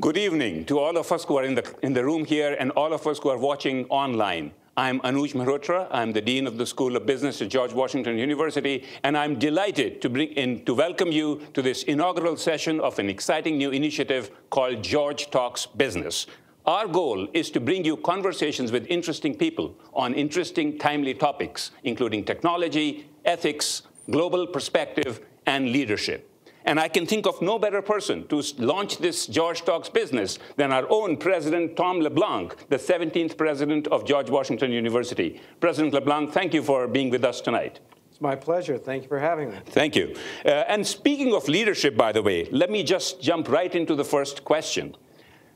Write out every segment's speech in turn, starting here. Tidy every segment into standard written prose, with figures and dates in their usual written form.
Good evening to all of us who are in the room here and all of us who are watching online. I'm Anuj Mehrotra. I'm the Dean of the School of Business at George Washington University, and I'm delighted to welcome you to this inaugural session of an exciting new initiative called George Talks Business. Our goal is to bring you conversations with interesting people on interesting, timely topics, including technology, ethics, global perspective, and leadership. And I can think of no better person to launch this George Talks Business than our own President Tom LeBlanc, the 17th president of George Washington University. President LeBlanc, thank you for being with us tonight. It's my pleasure. Thank you for having me. Thank you. And speaking of leadership, by the way, let me just jump right into the first question.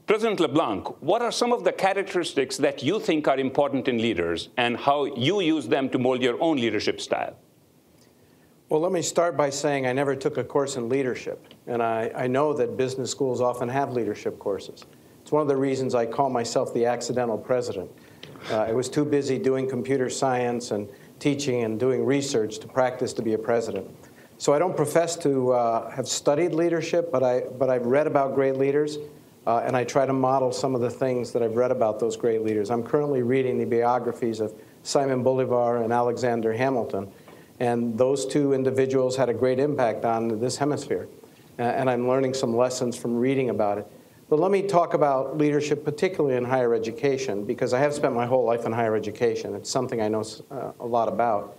President LeBlanc, what are some of the characteristics that you think are important in leaders and how you use them to mold your own leadership style? Well, let me start by saying I never took a course in leadership, and I know that business schools often have leadership courses. It's one of the reasons I call myself the accidental president. I was too busy doing computer science and teaching and doing research to practice to be a president. So I don't profess to have studied leadership, but I've read about great leaders, and I try to model some of the things that I've read about those great leaders. I'm currently reading the biographies of Simon Bolivar and Alexander Hamilton. And those two individuals had a great impact on this hemisphere. And I'm learning some lessons from reading about it. But let me talk about leadership, particularly in higher education, because I have spent my whole life in higher education. It's something I know a lot about.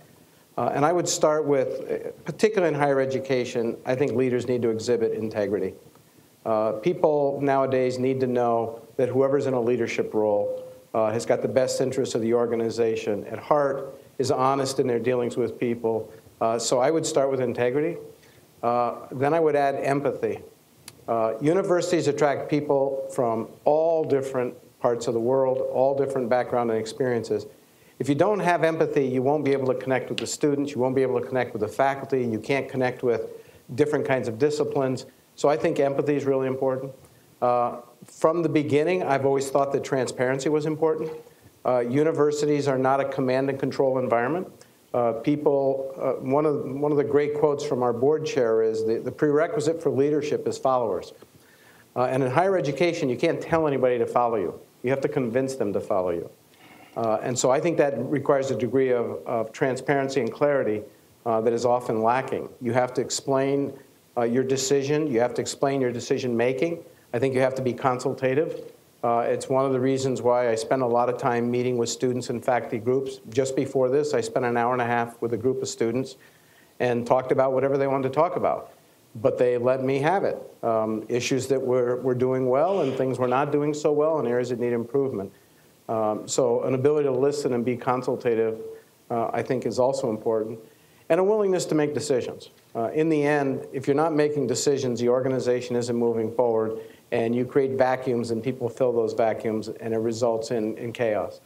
And I would start with, particularly in higher education, I think leaders need to exhibit integrity. People nowadays need to know that whoever's in a leadership role has got the best interests of the organization at heart, is honest in their dealings with people. So I would start with integrity. Then I would add empathy. Universities attract people from all different parts of the world, all different background and experiences. If you don't have empathy, you won't be able to connect with the students, you won't be able to connect with the faculty, you can't connect with different kinds of disciplines. So I think empathy is really important. From the beginning, I've always thought that transparency was important. Universities are not a command and control environment. One of the great quotes from our board chair is the prerequisite for leadership is followers. And in higher education, you can't tell anybody to follow you. You have to convince them to follow you. And so I think that requires a degree of transparency and clarity that is often lacking. You have to explain your decision. You have to explain your decision making. I think you have to be consultative. It's one of the reasons why I spend a lot of time meeting with students and faculty groups. Just before this, I spent an hour and a half with a group of students and talked about whatever they wanted to talk about. But they let me have it. Issues that we're doing well and things we're not doing so well and areas that need improvement. So an ability to listen and be consultative, I think, is also important. And a willingness to make decisions. In the end, if you're not making decisions, the organization isn't moving forward, and you create vacuums and people fill those vacuums and it results in chaos.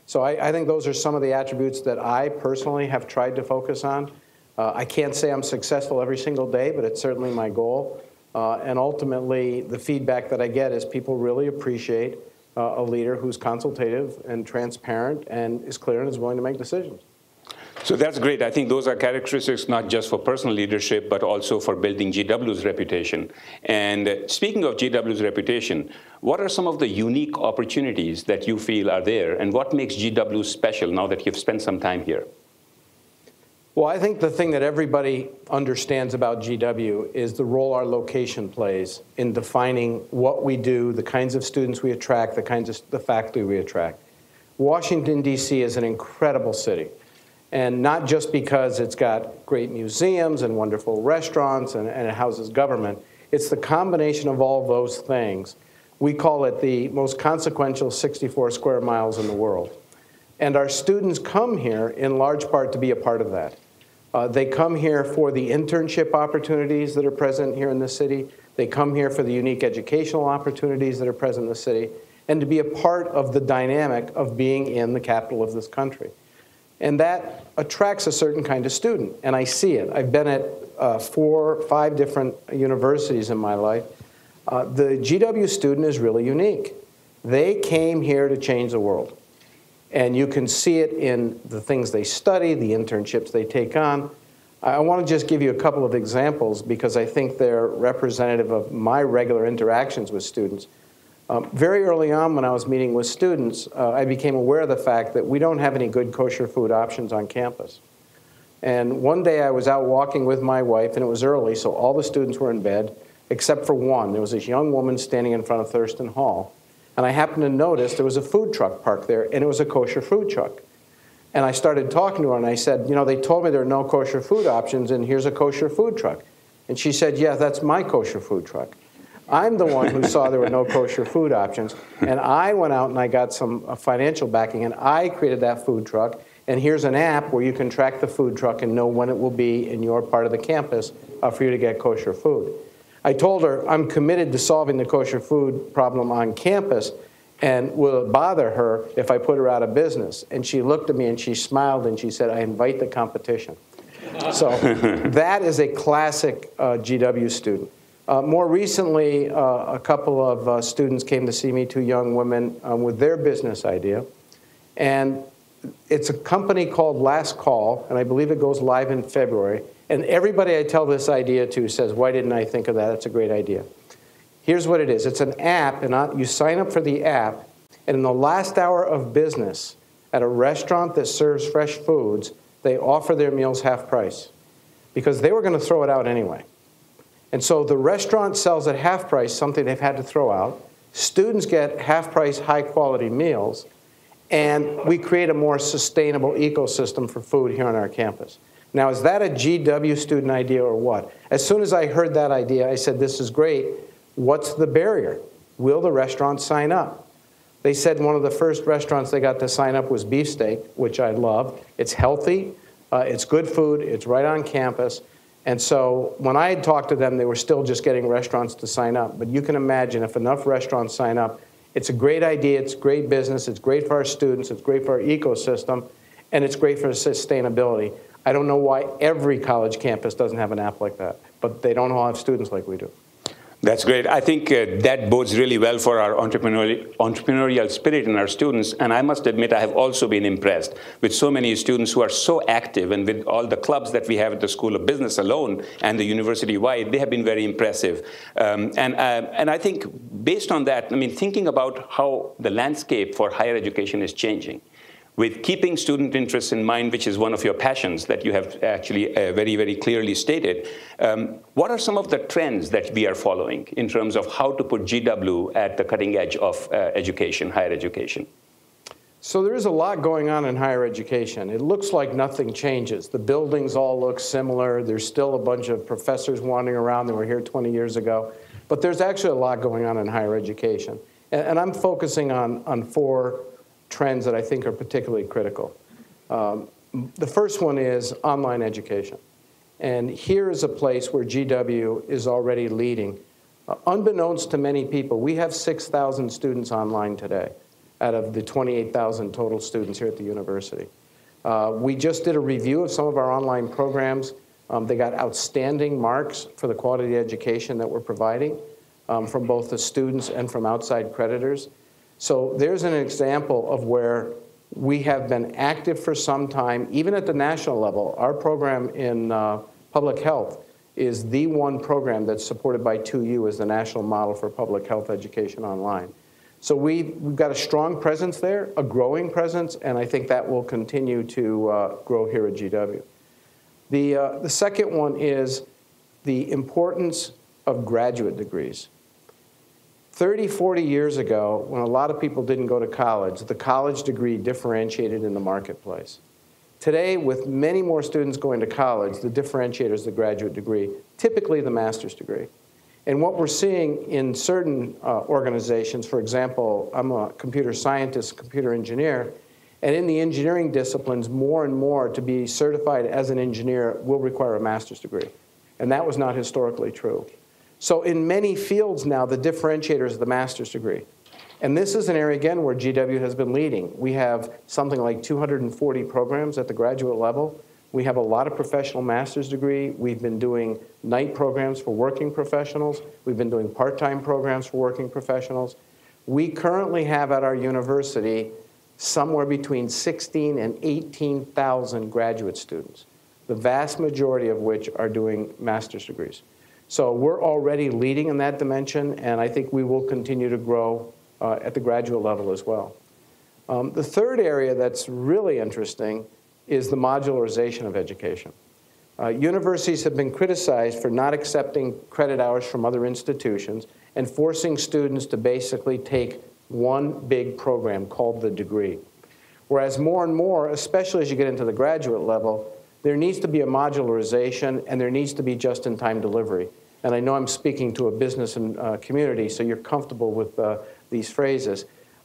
So I think those are some of the attributes that I personally have tried to focus on. I can't say I'm successful every single day, but it's certainly my goal. And ultimately, the feedback that I get is people really appreciate a leader who's consultative and transparent and is clear and is willing to make decisions. So that's great. I think those are characteristics not just for personal leadership, but also for building GW's reputation. And speaking of GW's reputation, what are some of the unique opportunities that you feel are there? And what makes GW special now that you've spent some time here? Well, I think the thing that everybody understands about GW is the role our location plays in defining what we do, the kinds of students we attract, the faculty we attract. Washington, D.C. is an incredible city. And not just because it's got great museums and wonderful restaurants and it houses government. It's the combination of all those things. We call it the most consequential 64 square miles in the world. And our students come here in large part to be a part of that. They come here for the internship opportunities that are present here in the city. They come here for the unique educational opportunities that are present in the city, and to be a part of the dynamic of being in the capital of this country. And that attracts a certain kind of student, and I see it. I've been at 4 or 5 different universities in my life. The GW student is really unique. They came here to change the world. And you can see it in the things they study, the internships they take on. I want to just give you a couple of examples because I think they're representative of my regular interactions with students. Very early on when I was meeting with students, I became aware of the fact that we don't have any good kosher food options on campus. And one day I was out walking with my wife, and it was early, so all the students were in bed, except for one. There was this young woman standing in front of Thurston Hall. And I happened to notice there was a food truck parked there, and it was a kosher food truck. And I started talking to her, and I said, you know, they told me there are no kosher food options, and here's a kosher food truck. And she said, yeah, that's my kosher food truck. I'm the one who saw there were no kosher food options, and I went out and I got some financial backing, and I created that food truck. And here's an app where you can track the food truck and know when it will be in your part of the campus for you to get kosher food. I told her I'm committed to solving the kosher food problem on campus, and will it bother her if I put her out of business? And she looked at me and she smiled and she said, I invite the competition. So that is a classic GW student. More recently, a couple of students came to see me, two young women, with their business idea. And it's a company called Last Call, and I believe it goes live in February. And everybody I tell this idea to says, why didn't I think of that? That's a great idea. Here's what it is. It's an app, and you sign up for the app, and in the last hour of business at a restaurant that serves fresh foods, they offer their meals half price because they were going to throw it out anyway. And so the restaurant sells at half price something they've had to throw out. Students get half price, high quality meals, and we create a more sustainable ecosystem for food here on our campus. Now, is that a GW student idea or what? As soon as I heard that idea, I said, this is great. What's the barrier? Will the restaurant sign up? They said one of the first restaurants they got to sign up was Beefsteak, which I love. It's healthy, it's good food, it's right on campus. And so when I had talked to them, they were still just getting restaurants to sign up. But you can imagine if enough restaurants sign up, it's a great idea, it's great business, it's great for our students, it's great for our ecosystem, and it's great for sustainability. I don't know why every college campus doesn't have an app like that, but they don't all have students like we do. That's great. I think that bodes really well for our entrepreneurial spirit in our students. And I must admit, I have also been impressed with so many students who are so active, and with all the clubs that we have at the School of Business alone and the university-wide, they have been very impressive. And I think based on that, I mean, thinking about how the landscape for higher education is changing, with keeping student interests in mind, which is one of your passions that you have actually very, very clearly stated, what are some of the trends that we are following in terms of how to put GW at the cutting edge of education, higher education? So there is a lot going on in higher education. It looks like nothing changes. The buildings all look similar. There's still a bunch of professors wandering around that were here 20 years ago. But there's actually a lot going on in higher education. And I'm focusing on four trends that I think are particularly critical. The first one is online education. And here is a place where GW is already leading. Unbeknownst to many people, we have 6,000 students online today out of the 28,000 total students here at the university. We just did a review of some of our online programs. They got outstanding marks for the quality of education that we're providing from both the students and from outside creditors. So there's an example of where we have been active for some time, even at the national level. Our program in public health is the one program that's supported by 2U as the national model for public health education online. So we've got a strong presence there, a growing presence, and I think that will continue to grow here at GW. The second one is the importance of graduate degrees. 30, 40 years ago, when a lot of people didn't go to college, the college degree differentiated in the marketplace. Today, with many more students going to college, the differentiator is the graduate degree, typically the master's degree. And what we're seeing in certain organizations, for example, I'm a computer scientist, computer engineer, and in the engineering disciplines, more and more to be certified as an engineer will require a master's degree. And that was not historically true. So in many fields now, the differentiator is the master's degree. And this is an area, again, where GW has been leading. We have something like 240 programs at the graduate level. We have a lot of professional master's degree. We've been doing night programs for working professionals. We've been doing part-time programs for working professionals. We currently have at our university somewhere between 16 and 18,000 graduate students, the vast majority of which are doing master's degrees. So we're already leading in that dimension, and I think we will continue to grow at the graduate level as well. The third area that's really interesting is the modularization of education. Universities have been criticized for not accepting credit hours from other institutions and forcing students to basically take one big program called the degree. Whereas more and more, especially as you get into the graduate level, there needs to be a modularization and there needs to be just-in-time delivery. And I know I'm speaking to a business and community, so you're comfortable with these phrases.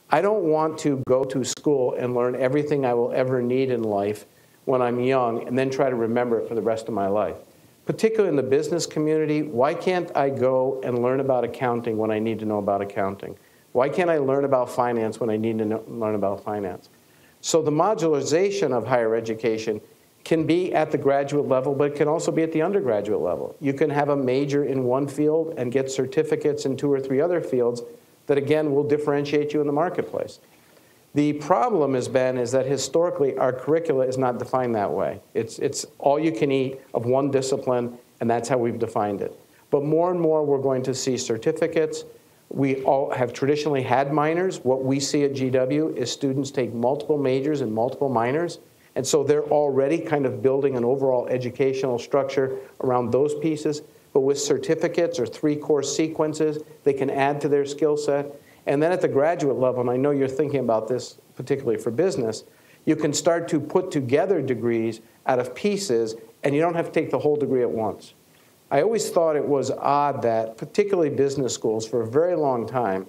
I don't want to go to school and learn everything I will ever need in life when I'm young and then try to remember it for the rest of my life. Particularly in the business community, why can't I go and learn about accounting when I need to know about accounting? Why can't I learn about finance when I need to learn about finance? So the modularization of higher education can be at the graduate level, but it can also be at the undergraduate level. You can have a major in one field and get certificates in 2 or 3 other fields that, again, will differentiate you in the marketplace. The problem has been is that historically our curricula is not defined that way. It's all you can eat of one discipline, and that's how we've defined it. But more and more we're going to see certificates. We all have traditionally had minors. What we see at GW is students take multiple majors and multiple minors, and so they're already kind of building an overall educational structure around those pieces. But with certificates or 3-course sequences, they can add to their skill set. And then at the graduate level, and I know you're thinking about this particularly for business, you can start to put together degrees out of pieces, and you don't have to take the whole degree at once. I always thought it was odd that, particularly business schools, for a very long time,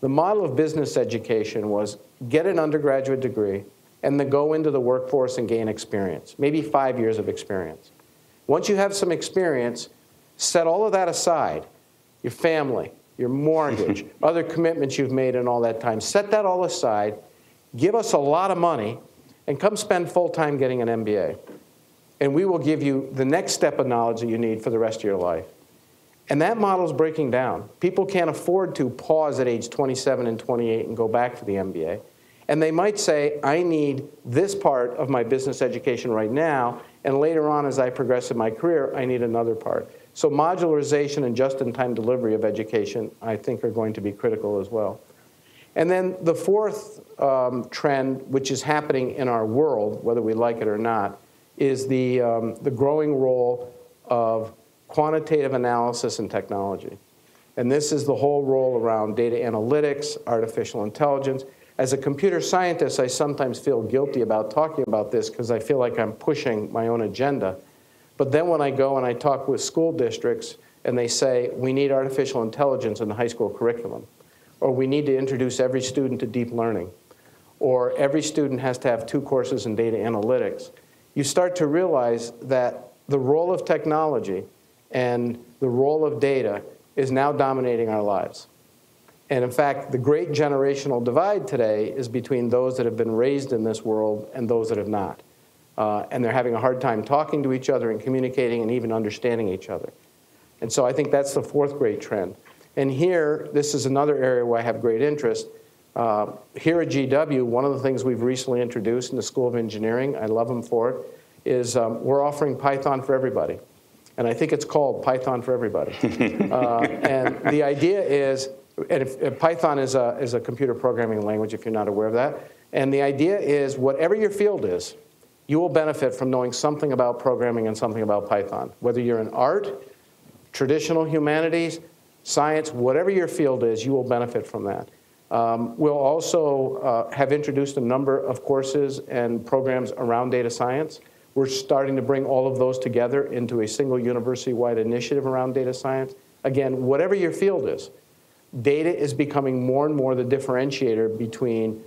the model of business education was get an undergraduate degree and then go into the workforce and gain experience, maybe 5 years of experience. Once you have some experience, set all of that aside, your family, your mortgage, other commitments you've made in all that time. Set that all aside, give us a lot of money, and come spend full time getting an MBA. And we will give you the next step of knowledge that you need for the rest of your life. And that model is breaking down. People can't afford to pause at age 27 and 28 and go back for the MBA. And they might say, I need this part of my business education right now, and later on as I progress in my career, I need another part. So modularization and just-in-time delivery of education, I think, are going to be critical as well. And then the fourth trend, which is happening in our world, whether we like it or not, is the growing role of quantitative analysis and technology. And this is the whole role around data analytics, artificial intelligence. As a computer scientist, I sometimes feel guilty about talking about this because I feel like I'm pushing my own agenda. But then when I go and I talk with school districts and they say, we need artificial intelligence in the high school curriculum, or we need to introduce every student to deep learning, or every student has to have 2 courses in data analytics, you start to realize that the role of technology and the role of data is now dominating our lives. And in fact, the great generational divide today is between those that have been raised in this world and those that have not. And they're having a hard time talking to each other and communicating and even understanding each other. And so I think that's the fourth great trend. And here, this is another area where I have great interest. Here at GW, one of the things we've recently introduced in the School of Engineering, I love them for it, is we're offering Python for everybody. And I think it's called Python for Everybody. And the idea is, and if Python is a computer programming language, if you're not aware of that. And the idea is, whatever your field is, you will benefit from knowing something about programming and something about Python. Whether you're in art, traditional humanities, science, whatever your field is, you will benefit from that. We'll also have introduced a number of courses and programs around data science. We're starting to bring all of those together into a single university-wide initiative around data science. Again, whatever your field is, data is becoming more and more the differentiator between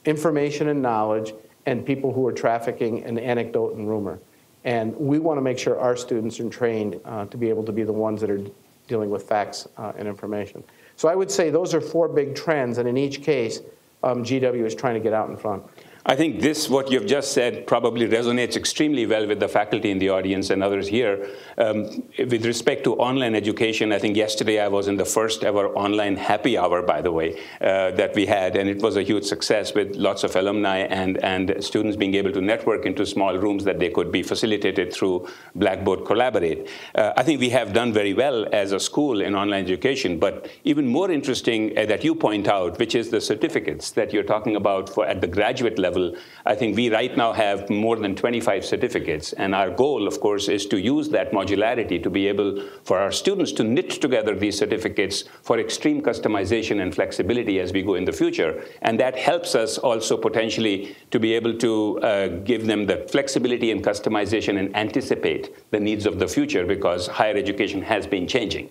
information and knowledge and people who are trafficking in anecdote and rumor. And we want to make sure our students are trained to be able to be the ones that are dealing with facts and information. So I would say those are 4 big trends, and in each case, GW is trying to get out in front. I think what you've just said probably resonates extremely well with the faculty in the audience and others here. With respect to online education, I think yesterday I was in the first ever online happy hour, by the way, that we had, and it was a huge success with lots of alumni and students being able to network into small rooms that they could be facilitated through Blackboard Collaborate. I think we have done very well as a school in online education, but even more interesting that you point out, which is the certificates that you're talking about at the graduate level. I think we right now have more than 25 certificates, and our goal, of course, is to use that modularity to be able for our students to knit together these certificates for extreme customization and flexibility as we go in the future. And that helps us also potentially to be able to give them the flexibility and customization and anticipate the needs of the future, because higher education has been changing.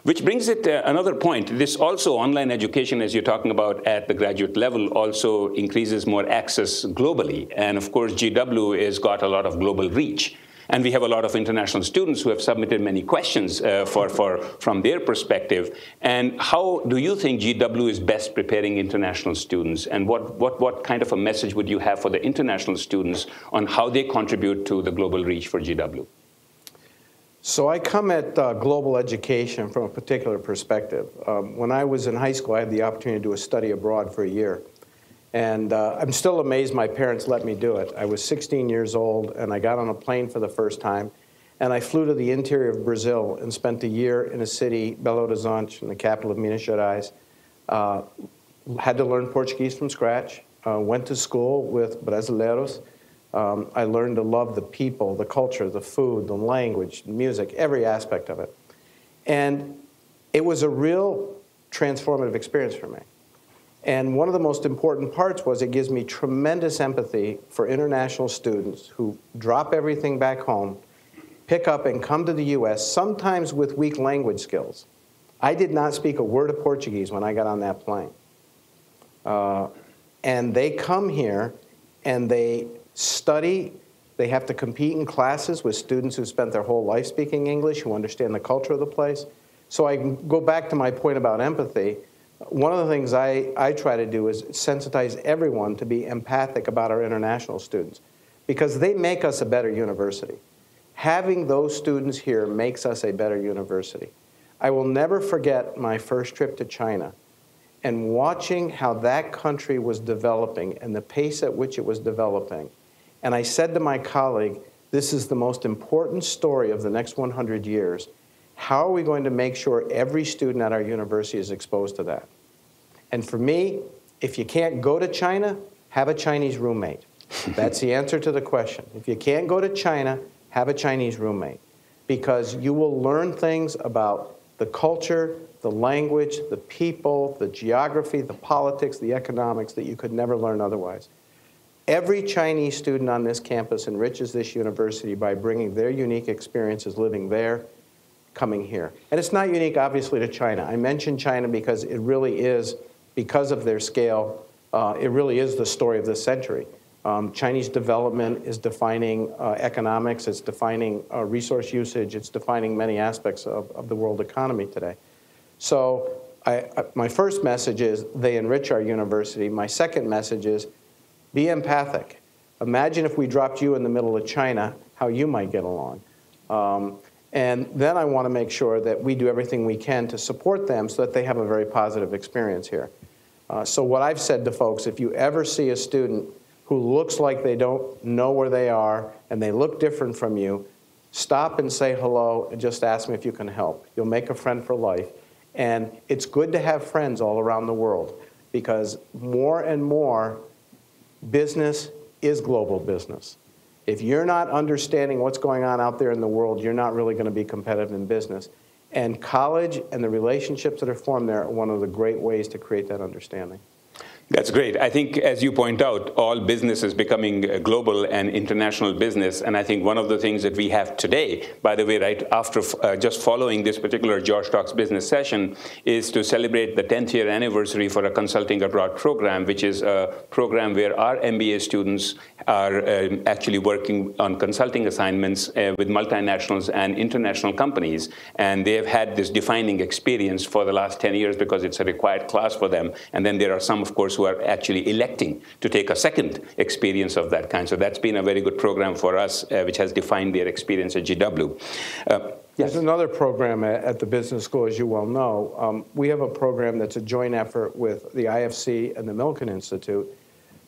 Which brings it another point. This also, online education, as you're talking about at the graduate level, also increases more access globally. And of course, GW has got a lot of global reach. And we have a lot of international students who have submitted many questions from their perspective. And how do you think GW is best preparing international students? And what kind of a message would you have for the international students on how they contribute to the global reach for GW? So I come at global education from a particular perspective. When I was in high school, I had the opportunity to do a study abroad for a year. And I'm still amazed my parents let me do it. I was 16 years old, and I got on a plane for the first time. And I flew to the interior of Brazil and spent a year in a city, Belo Horizonte, in the capital of Minas Gerais. Had to learn Portuguese from scratch. Went to school with brasileiros. I learned to love the people, the culture, the food, the language, music, every aspect of it. And it was a real transformative experience for me. And one of the most important parts was it gives me tremendous empathy for international students who drop everything back home, pick up and come to the US, sometimes with weak language skills. I did not speak a word of Portuguese when I got on that plane. And they come here and they study. They have to compete in classes with students who spent their whole life speaking English, who understand the culture of the place. So I go back to my point about empathy. One of the things I try to do is sensitize everyone to be empathic about our international students, because they make us a better university. Having those students here makes us a better university. I will never forget my first trip to China and watching how that country was developing and the pace at which it was developing. And I said to my colleague, this is the most important story of the next 100 years. How are we going to make sure every student at our university is exposed to that? And for me, if you can't go to China, have a Chinese roommate. That's the answer to the question. If you can't go to China, have a Chinese roommate, because you will learn things about the culture, the language, the people, the geography, the politics, the economics that you could never learn otherwise. Every Chinese student on this campus enriches this university by bringing their unique experiences living there, coming here. And it's not unique, obviously, to China. I mention China because it really is, because of their scale, it really is the story of this century. Chinese development is defining economics, it's defining resource usage, it's defining many aspects of the world economy today. So my first message is they enrich our university. My second message is be empathic. Imagine if we dropped you in the middle of China, how you might get along. And then I want to make sure that we do everything we can to support them so that they have a very positive experience here. So what I've said to folks, if you ever see a student who looks like they don't know where they are and they look different from you, stop and say hello and just ask me if you can help. You'll make a friend for life. And it's good to have friends all around the world, because more and more business is global business. If you're not understanding what's going on out there in the world, you're not really going to be competitive in business. And college and the relationships that are formed there are one of the great ways to create that understanding. That's great. I think, as you point out, all business is becoming global and international business. And I think one of the things that we have today, by the way, right after just following this particular George Talks business session, is to celebrate the 10th year anniversary for a Consulting Abroad program, which is a program where our MBA students are actually working on consulting assignments with multinationals and international companies. And they have had this defining experience for the last 10 years because it's a required class for them. And then there are some, of course, who are actually electing to take a second experience of that kind. So that's been a very good program for us, which has defined their experience at GW. There's another program at the business school, as you well know. We have a program that's a joint effort with the IFC and the Milken Institute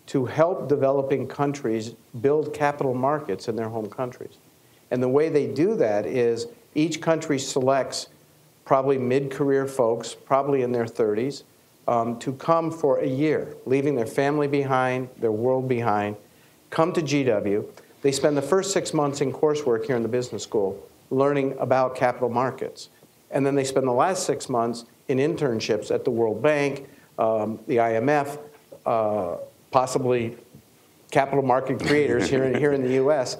to help developing countries build capital markets in their home countries. And the way they do that is each country selects probably mid-career folks, probably in their 30s, to come for a year, leaving their family behind, their world behind, come to GW. They spend the first 6 months in coursework here in the business school learning about capital markets. And then they spend the last 6 months in internships at the World Bank, the IMF, possibly capital market creators here in the US.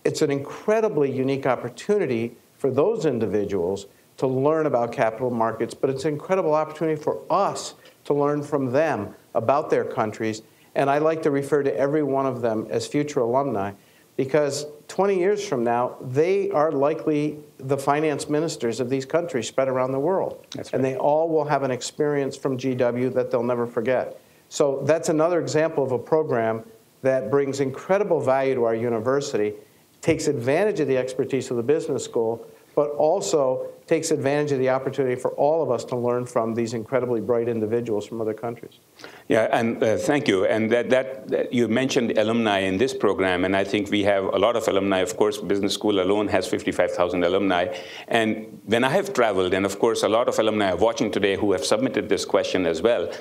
It's an incredibly unique opportunity for those individuals to learn about capital markets, but it's an incredible opportunity for us to learn from them about their countries. And I like to refer to every one of them as future alumni, because 20 years from now, they are likely the finance ministers of these countries spread around the world. That's right. And they all will have an experience from GW that they'll never forget. So that's another example of a program that brings incredible value to our university, takes advantage of the expertise of the business school, but also takes advantage of the opportunity for all of us to learn from these incredibly bright individuals from other countries. Yeah, and thank you. And that you mentioned alumni in this program, and I think we have a lot of alumni. Of course, business school alone has 55,000 alumni. And when I have traveled, and of course a lot of alumni are watching today who have submitted this question as well,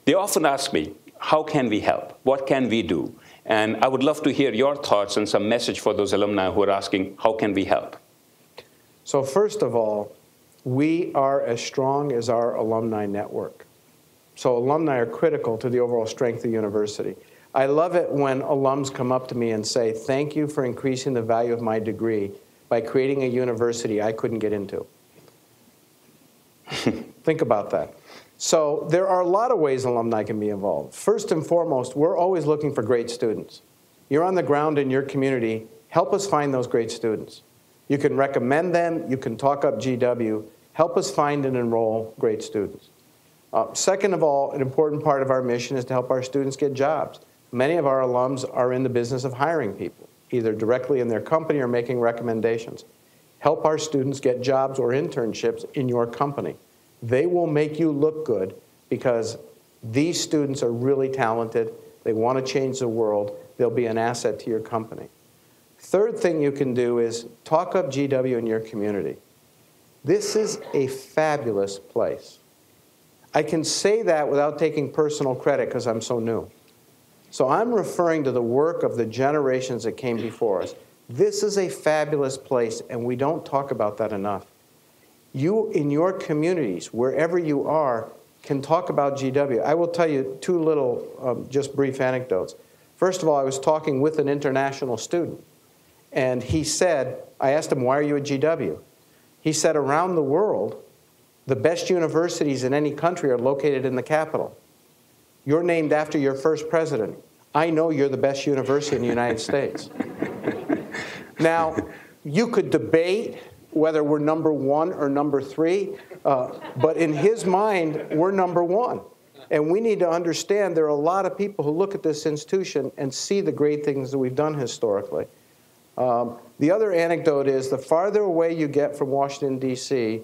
they often ask me, how can we help? What can we do? And I would love to hear your thoughts and some message for those alumni who are asking, how can we help? So first of all, we are as strong as our alumni network. So alumni are critical to the overall strength of the university. I love it when alums come up to me and say, thank you for increasing the value of my degree by creating a university I couldn't get into. Think about that. So there are a lot of ways alumni can be involved. First and foremost, we're always looking for great students. You're on the ground in your community. Help us find those great students. You can recommend them. You can talk up GW. Help us find and enroll great students. Second of all, an important part of our mission is to help our students get jobs. Many of our alums are in the business of hiring people, either directly in their company or making recommendations. Help our students get jobs or internships in your company. They will make you look good because these students are really talented. They want to change the world. They'll be an asset to your company. Third thing you can do is talk up GW in your community. This is a fabulous place. I can say that without taking personal credit because I'm so new. So I'm referring to the work of the generations that came before us. This is a fabulous place, and we don't talk about that enough. You, in your communities, wherever you are, can talk about GW. I will tell you two little, just brief anecdotes. First of all, I was talking with an international student, and he said, I asked him, why are you at GW? He said, around the world, the best universities in any country are located in the capital. You're named after your first president. I know you're the best university in the United States. Now, you could debate whether we're number one or number three, but in his mind, we're number one. And we need to understand there are a lot of people who look at this institution and see the great things that we've done historically. The other anecdote is the farther away you get from Washington, D.C.,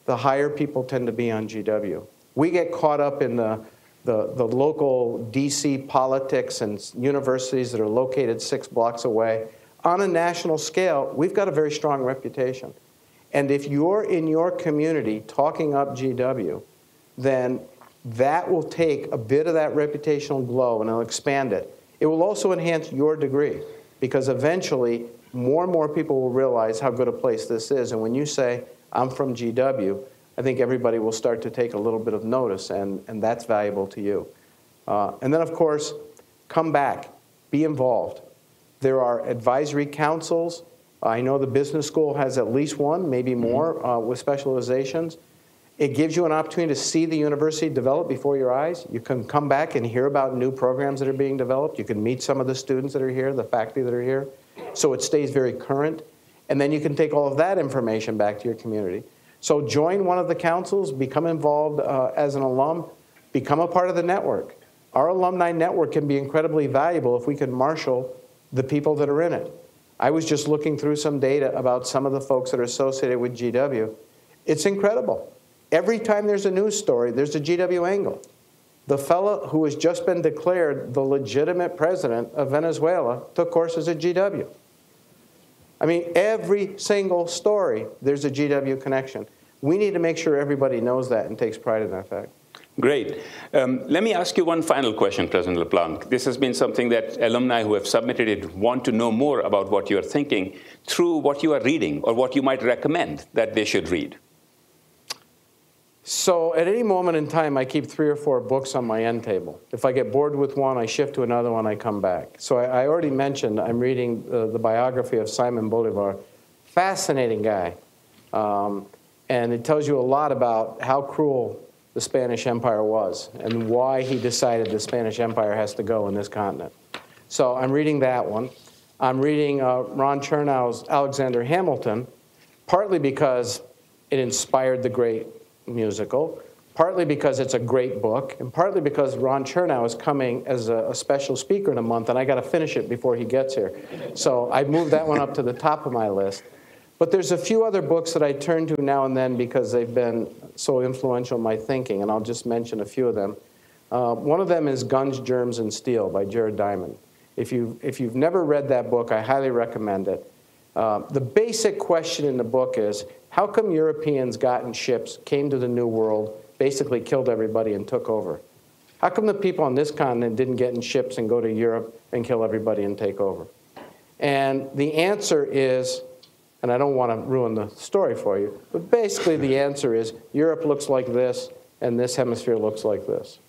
the higher people tend to be on GW. We get caught up in the local D.C. politics and universities that are located 6 blocks away. On a national scale, we've got a very strong reputation. And if you're in your community talking up GW, then that will take a bit of that reputational glow and it'll expand it. It will also enhance your degree because eventually more and more people will realize how good a place this is. And when you say, I'm from GW, I think everybody will start to take a little bit of notice, and that's valuable to you. And then, of course, come back. Be involved. There are advisory councils. I know the business school has at least one, maybe more, with specializations. It gives you an opportunity to see the university develop before your eyes. You can come back and hear about new programs that are being developed. You can meet some of the students that are here, the faculty that are here, so it stays very current. And then you can take all of that information back to your community. So join one of the councils, become involved as an alum, become a part of the network. Our alumni network can be incredibly valuable if we can marshal the people that are in it. I was just looking through some data about some of the folks that are associated with GW. It's incredible. Every time there's a news story, there's a GW angle. The fellow who has just been declared the legitimate president of Venezuela took courses at GW. I mean, every single story, there's a GW connection. We need to make sure everybody knows that and takes pride in that fact. Great. Let me ask you one final question, President LeBlanc. This has been something that alumni who have submitted it want to know more about what you're thinking through what you are reading or what you might recommend that they should read. So at any moment in time, I keep 3 or 4 books on my end table. If I get bored with one, I shift to another one, I come back. So I already mentioned I'm reading the biography of Simon Bolivar. Fascinating guy. And it tells you a lot about how cruel the Spanish Empire was and why he decided the Spanish Empire has to go in this continent. So I'm reading that one. I'm reading Ron Chernow's Alexander Hamilton, partly because it inspired the great musical, partly because it's a great book, and partly because Ron Chernow is coming as a special speaker in a month, and I got to finish it before he gets here. So I moved that one up to the top of my list. But there's a few other books that I turn to now and then because they've been so influential in my thinking, and I'll just mention a few of them. One of them is Guns, Germs, and Steel by Jared Diamond. If you've never read that book, I highly recommend it. The basic question in the book is, how come Europeans got in ships, came to the New World, basically killed everybody and took over? How come the people on this continent didn't get in ships and go to Europe and kill everybody and take over? And the answer is, and I don't want to ruin the story for you, but basically the answer is Europe looks like this and this hemisphere looks like this.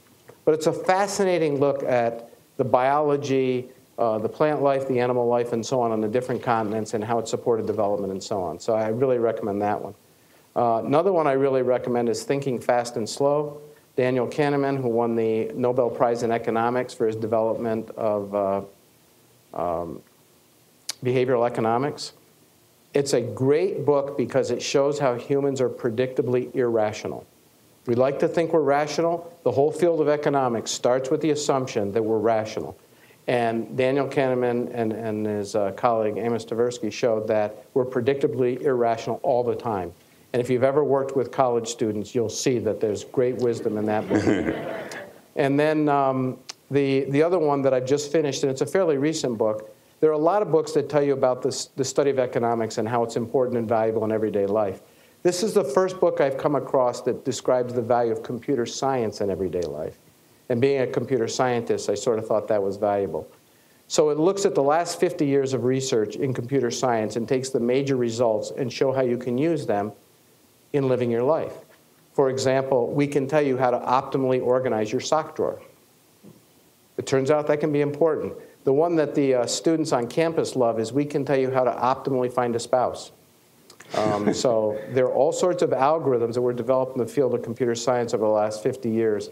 But it's a fascinating look at the biology, the plant life, the animal life, and so on the different continents and how it supported development and so on. So I really recommend that one. Another one I really recommend is Thinking Fast and Slow. Daniel Kahneman, who won the Nobel Prize in Economics for his development of behavioral economics. It's a great book because it shows how humans are predictably irrational. We like to think we're rational. The whole field of economics starts with the assumption that we're rational. And Daniel Kahneman and his colleague Amos Tversky showed that we're predictably irrational all the time. And if you've ever worked with college students, you'll see that there's great wisdom in that book. And then the other one that I've just finished, and it's a fairly recent book, there are a lot of books that tell you about the study of economics and how it's important and valuable in everyday life. This is the first book I've come across that describes the value of computer science in everyday life. And being a computer scientist, I sort of thought that was valuable. So it looks at the last 50 years of research in computer science and takes the major results and show how you can use them in living your life. For example, we can tell you how to optimally organize your sock drawer. It turns out that can be important. The one that the students on campus love is we can tell you how to optimally find a spouse. So there are all sorts of algorithms that were developed in the field of computer science over the last 50 years.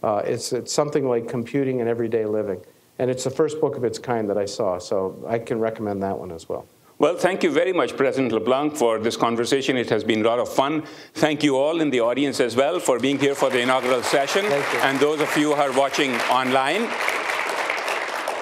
It's something like computing in everyday living. And it's the first book of its kind that I saw, so I can recommend that one as well. Well, thank you very much, President LeBlanc, for this conversation. It has been a lot of fun. Thank you all in the audience as well for being here for the inaugural session. Thank you. And those of you who are watching online.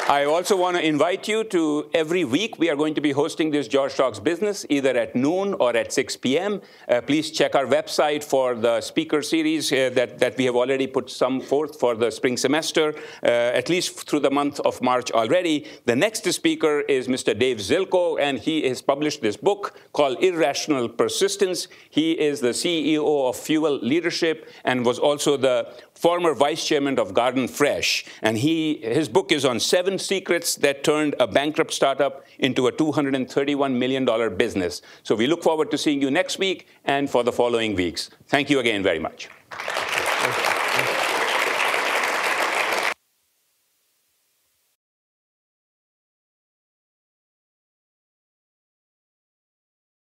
I also want to invite you to every week we are going to be hosting this George Talks Business either at noon or at 6 p.m. Please check our website for the speaker series that we have already put some forth for the spring semester, at least through the month of March already. The next speaker is Mr. Dave Zilko, and he has published this book called Irrational Persistence. He is the CEO of Fuel Leadership and was also the former vice chairman of Garden Fresh. And his book is on 7 secrets that turned a bankrupt startup into a $231 million business. So we look forward to seeing you next week and for the following weeks. Thank you again very much.